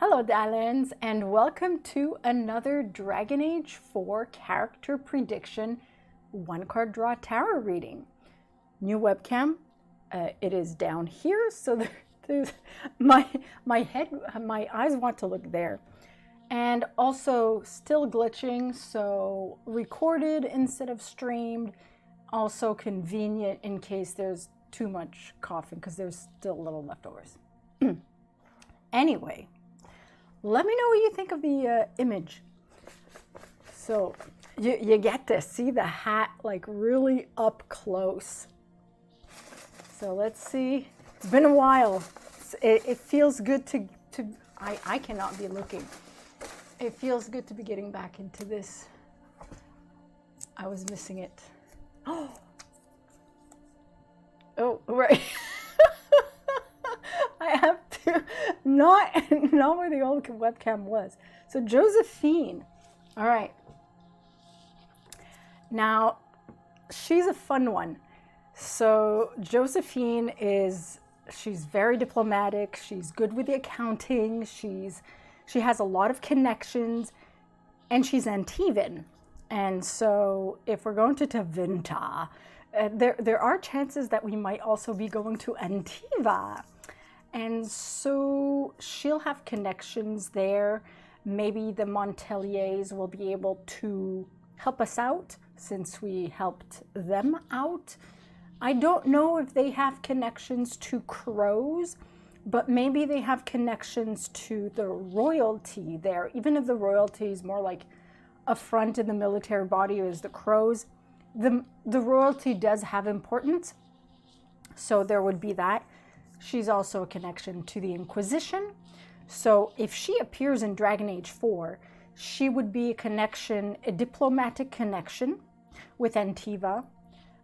Hello Darlings, and welcome to another Dragon Age 4 character prediction one card draw tarot reading. New webcam. It is down here, so there's my eyes want to look there. And also still glitching, so recorded instead of streamed. Also convenient in case there's too much coughing, because there's still little leftovers. Anyway, let me know what you think of the image. So you get to see the hat like really up close. So let's see. It's been a while. It feels good to I cannot be looking. It feels good to be getting back into this. I was missing it. Oh, right. I have to, not where the old webcam was. So Josephine, all right. Now, she's a fun one. So Josephine she's very diplomatic. She's good with the accounting. She has a lot of connections, and she's Antivan. And so if we're going to Tavinta, there are chances that we might also be going to Antiva. And so she'll have connections there. Maybe the Montilyets will be able to help us out since we helped them out. I don't know if they have connections to crows, but maybe they have connections to the royalty there. Even if the royalty is more like a front in the military body as the crows, the royalty does have importance. So there would be that. She's also a connection to the Inquisition. So if she appears in Dragon Age 4, she would be a diplomatic connection with Antiva,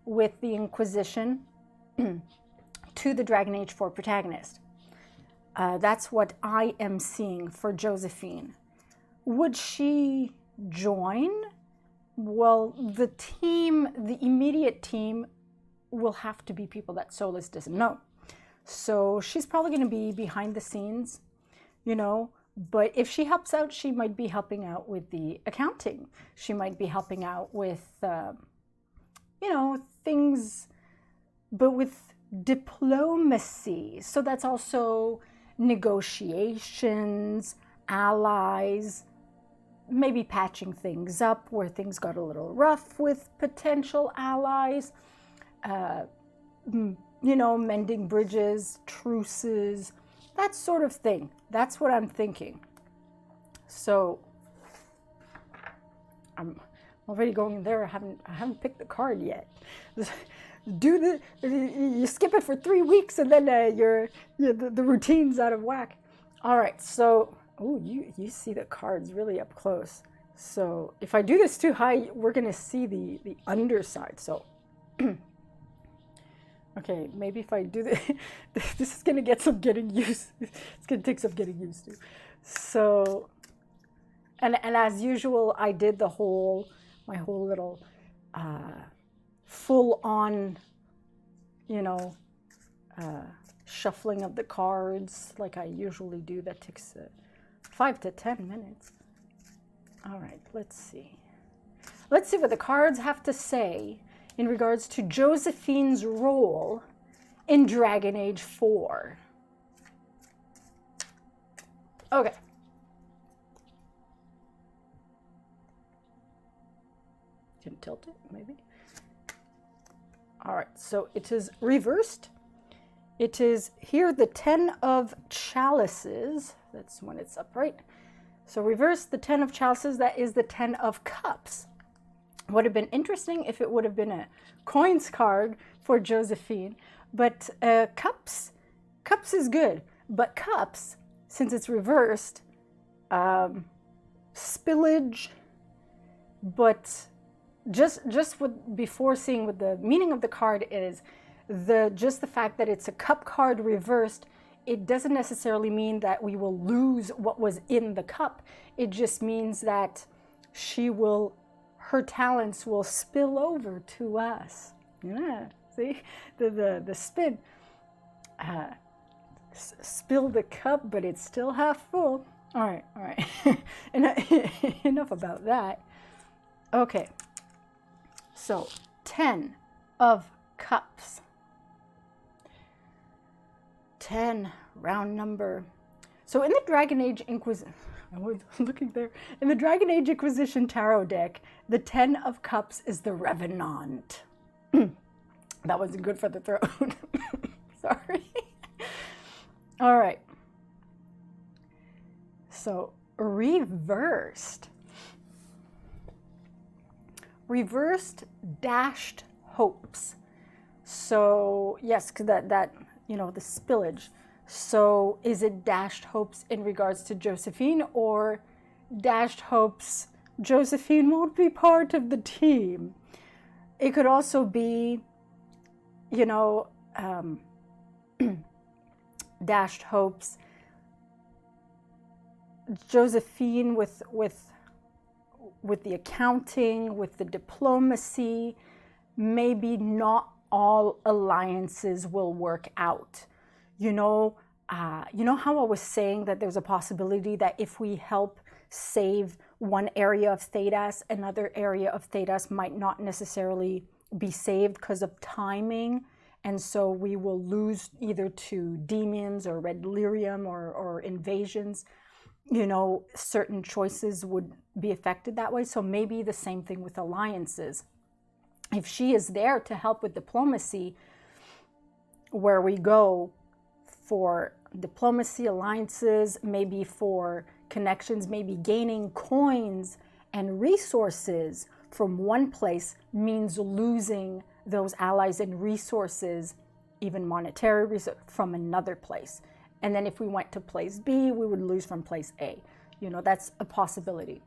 with the Inquisition, to the Dragon Age 4 protagonist. That's what I am seeing for Josephine. Would she join? Well, the immediate team will have to be people that Solus doesn't know. So she's probably going to be behind the scenes, but if she helps out, she might be helping out with the accounting. She might be helping out with, things, but with diplomacy. So that's also negotiations, allies, maybe patching things up where things got a little rough with potential allies, mending bridges, truces, that sort of thing. That's what I'm thinking. So I'm already going there. I haven't picked the card yet. You skip it for 3 weeks and then the routine's out of whack. All right, so you see the cards really up close. So if I do this too high, we're gonna see the underside. So okay, maybe if I do this, this is gonna get some getting used. It's gonna take some getting used to. So, and as usual, I did my whole little full on, shuffling of the cards like I usually do. That takes 5 to 10 minutes. All right, let's see. Let's see what the cards have to say in regards to Josephine's role in Dragon Age 4. Okay. Can tilt it, maybe? All right, so it is reversed. It is here the 10 of chalices. That's when it's upright. So reverse the 10 of chalices, that is the 10 of cups. Would have been interesting if it would have been a coins card for Josephine, but cups is good. But cups, since it's reversed, spillage. But just before seeing what the meaning of the card is, just the fact that it's a cup card reversed, it doesn't necessarily mean that we will lose what was in the cup. It just means that her talents will spill over to us. Yeah, see the spin. Spill the cup, but it's still half full. All right, all right. Enough about that. Okay. So, 10 of Cups. 10, round number. So in the Dragon Age Inquisition, I was looking there. In the Dragon Age Inquisition Tarot deck, the 10 of Cups is the Revenant. That wasn't good for the throat. Sorry. All right. So reversed. Reversed dashed hopes. So yes, that you know, the spillage. So is it dashed hopes in regards to Josephine, or dashed hopes Josephine won't be part of the team? It could also be, you know, dashed hopes Josephine with the accounting, with the diplomacy. Maybe not all alliances will work out. You know how I was saying that there's a possibility that if we help save one area of Thedas, another area of Thedas might not necessarily be saved because of timing, and so we will lose either to demons or red lyrium or invasions. You know, certain choices would be affected that way. So maybe the same thing with alliances. If she is there to help with diplomacy, where we go for diplomacy, alliances, maybe for connections, maybe gaining coins and resources from one place means losing those allies and resources, even monetary resources, from another place. And then if we went to place B, we would lose from place A. You know, that's a possibility.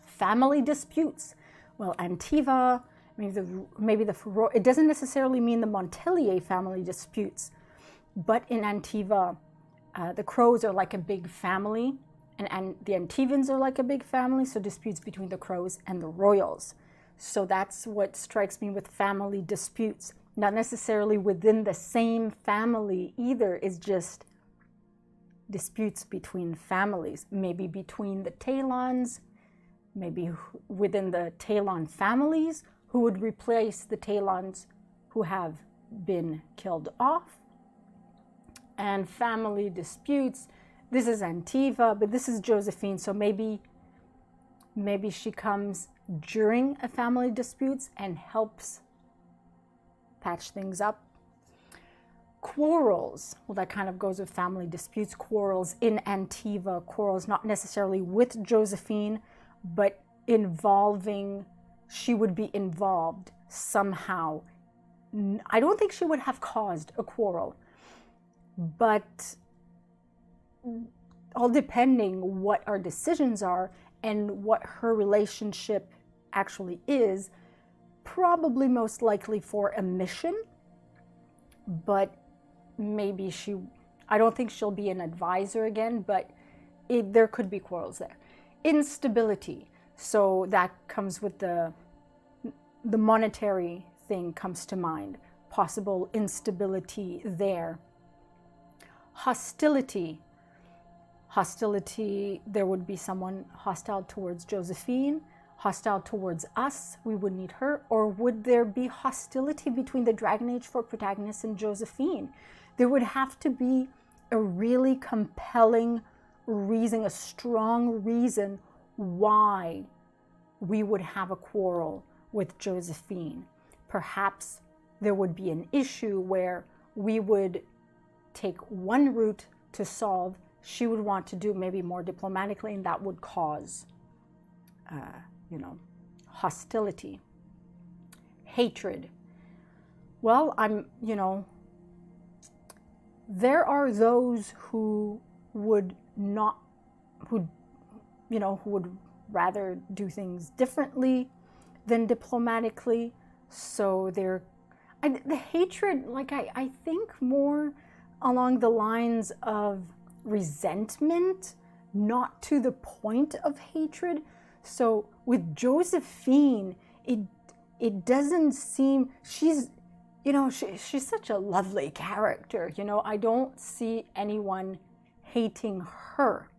Family disputes. Well, Antiva, maybe it doesn't necessarily mean the Montilyet family disputes, but in Antiva, the Crows are like a big family, and the Antivans are like a big family, so disputes between the Crows and the Royals. So that's what strikes me with family disputes. Not necessarily within the same family either, it's just disputes between families, maybe between the Talons, maybe within the Talon families, who would replace the Talons who have been killed off. And family disputes, this is Antiva, but this is Josephine, so maybe she comes during a family disputes and helps patch things up. Quarrels, well, that kind of goes with family disputes. Quarrels in Antiva, quarrels not necessarily with Josephine, but involving, she would be involved somehow. I don't think she would have caused a quarrel, but all depending what our decisions are and what her relationship actually is, probably most likely for a mission, but maybe I don't think she'll be an advisor again, but there could be quarrels there. Instability, so that comes with the monetary thing comes to mind, possible instability there. Hostility, there would be someone hostile towards Josephine, hostile towards us, we would need her, or would there be hostility between the Dragon Age 4 protagonist and Josephine? There would have to be a really compelling reason, a strong reason why we would have a quarrel with Josephine. Perhaps there would be an issue where we would take one route to solve, she would want to do maybe more diplomatically, and that would cause hostility. Hatred. Well, there are those who would rather do things differently than diplomatically. So the hatred, I think more along the lines of resentment, not to the point of hatred. So with Josephine, it doesn't seem, she's such a lovely character. I don't see anyone hating her.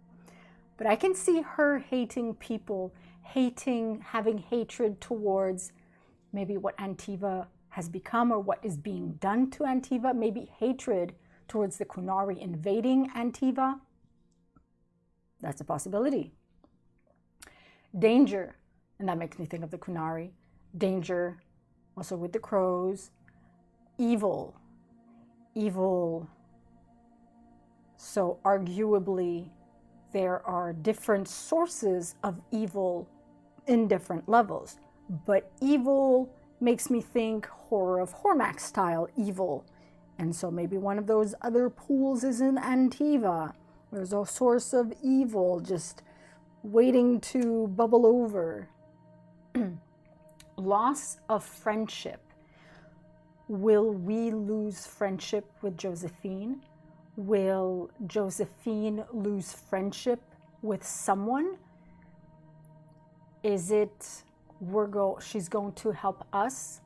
But I can see her hating people, having hatred towards maybe what Antiva has become or what is being done to Antiva, maybe hatred towards the Qunari invading Antiva. That's a possibility. Danger, and that makes me think of the Qunari. Danger, also with the crows. Evil. So arguably, there are different sources of evil in different levels. But evil makes me think Horror of Hormak style evil. And so maybe one of those other pools is in Antiva. There's a source of evil just waiting to bubble over. Loss of friendship. Will we lose friendship with Josephine? Will Josephine lose friendship with someone? Is it she's going to help us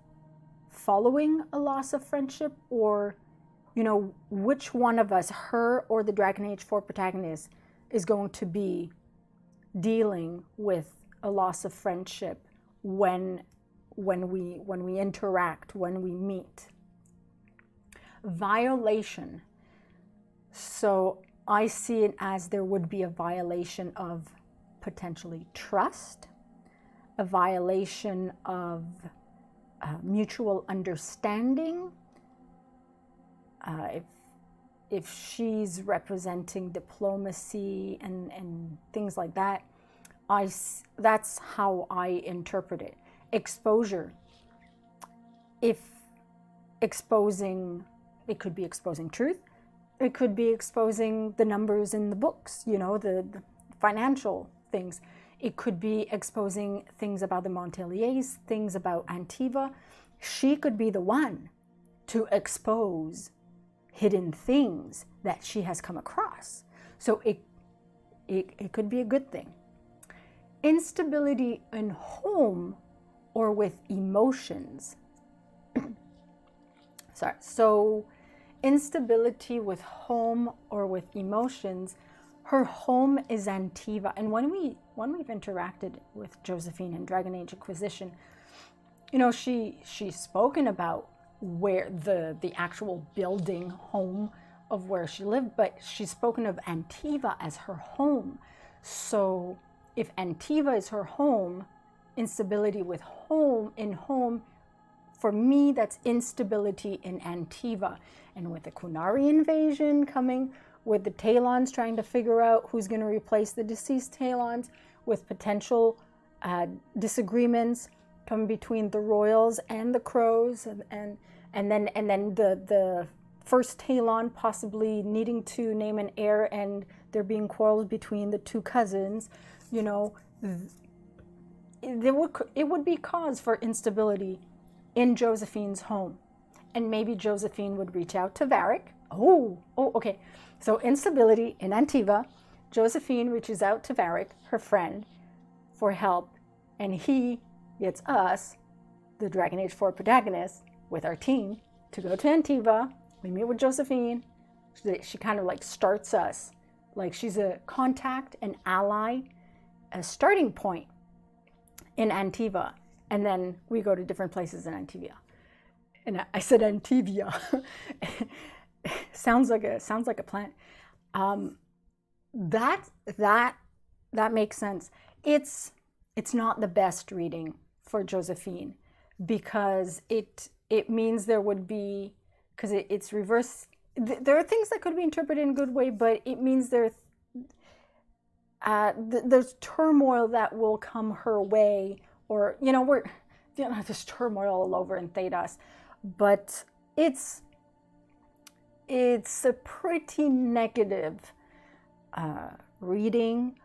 following a loss of friendship? Or, which one of us, her or the Dragon Age 4 protagonist, is going to be dealing with a loss of friendship when we interact, when we meet? Violation. So I see it as there would be a violation of potentially trust, a violation of mutual understanding. If she's representing diplomacy and things like that, that's how I interpret it. Exposure. If exposing, it could be exposing truth. It could be exposing the numbers in the books, the financial things. It could be exposing things about the Montilyets, things about Antiva. She could be the one to expose hidden things that she has come across. So it could be a good thing. Instability in home or with emotions. Sorry. So instability with home or with emotions. Her home is Antiva. And when we've interacted with Josephine in Dragon Age Acquisition, she's spoken about where the actual building home of where she lived, but she's spoken of Antiva as her home. So if Antiva is her home, instability with home, for me, that's instability in Antiva. And with the Qunari invasion coming, with the Talons trying to figure out who's going to replace the deceased Talons, with potential disagreements coming between the royals and the crows, and then the first Talon possibly needing to name an heir, and there being quarrels between the two cousins, it would be cause for instability in Josephine's home. And maybe Josephine would reach out to Varric. Okay. So instability in Antiva, Josephine reaches out to Varric, her friend, for help, and he gets us, the Dragon Age 4 protagonists, with our team to go to Antiva. We meet with Josephine. She kind of like starts us, like she's a contact, an ally, a starting point in Antiva, and then we go to different places in Antiva. And I said Antiva. sounds like a plant. That makes sense. It's not the best reading for Josephine, because it means there would be, because it's reverse. There are things that could be interpreted in a good way, but it means there's turmoil that will come her way, or there's turmoil all over in Thedas, but it's a pretty negative reading,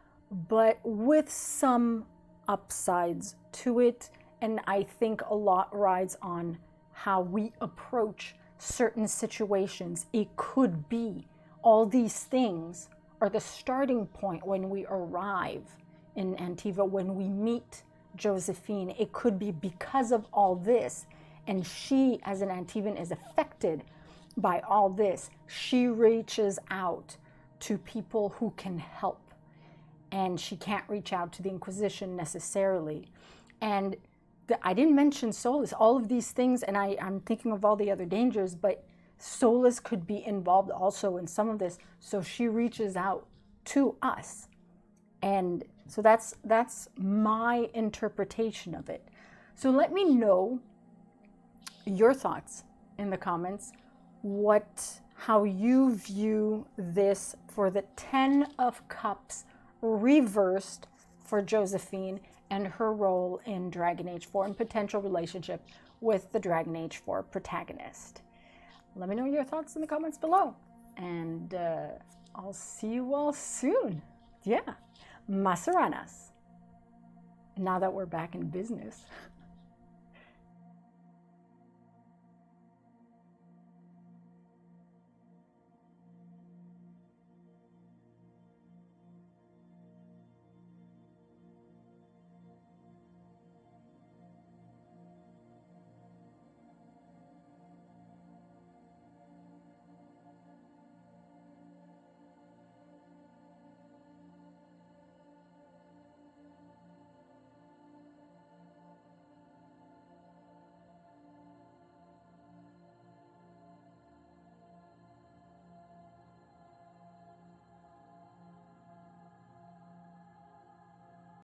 but with some upsides to it. And I think a lot rides on how we approach certain situations. It could be all these things are the starting point when we arrive in Antiva, when we meet Josephine. It could be because of all this, and she, as an Antivan, is affected by all this. She reaches out to people who can help. and she can't reach out to the Inquisition necessarily. And I didn't mention Solus, all of these things, and I'm thinking of all the other dangers, but Solus could be involved also in some of this. So she reaches out to us. And so that's my interpretation of it. So let me know your thoughts in the comments, how you view this for the 10 of Cups reversed for Josephine and her role in Dragon Age 4 and potential relationship with the Dragon Age 4 protagonist. Let me know your thoughts in the comments below, and I'll see you all soon. Yeah, Masaranas. Now that we're back in business.